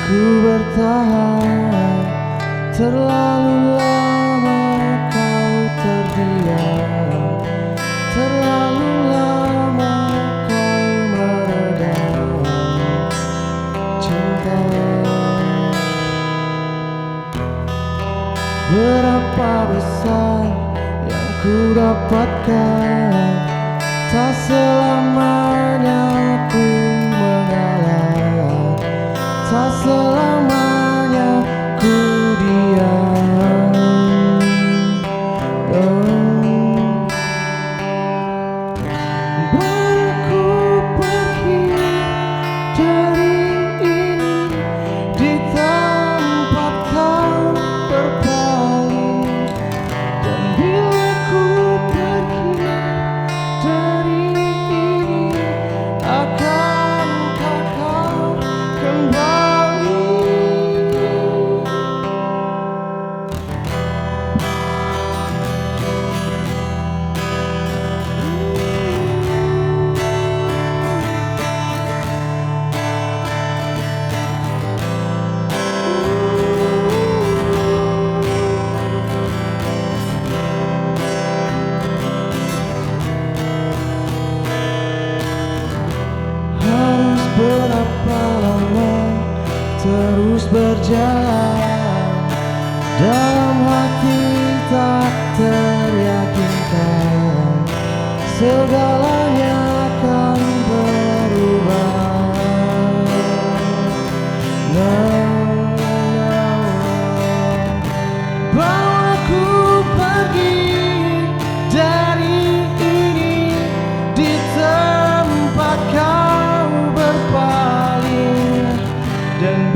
Ku bertahan terlalu lama, kau terdiam. Terlalu lama kau meredam cinta. Berapa besar yang ku dapatkan, tak selamanya ku mengalah, tak selamanya ku diam. Bawa ku pergi dari ini, di tempat kau berpaling. Dan bila ku pergi dari ini, akankah kau kembali? Harus berapa lama terus berjalan, dalam hati tak teryakinkan, segalanya akan berubah. Bawa ku pergi dari ini, di tempat kau berpaling. Dan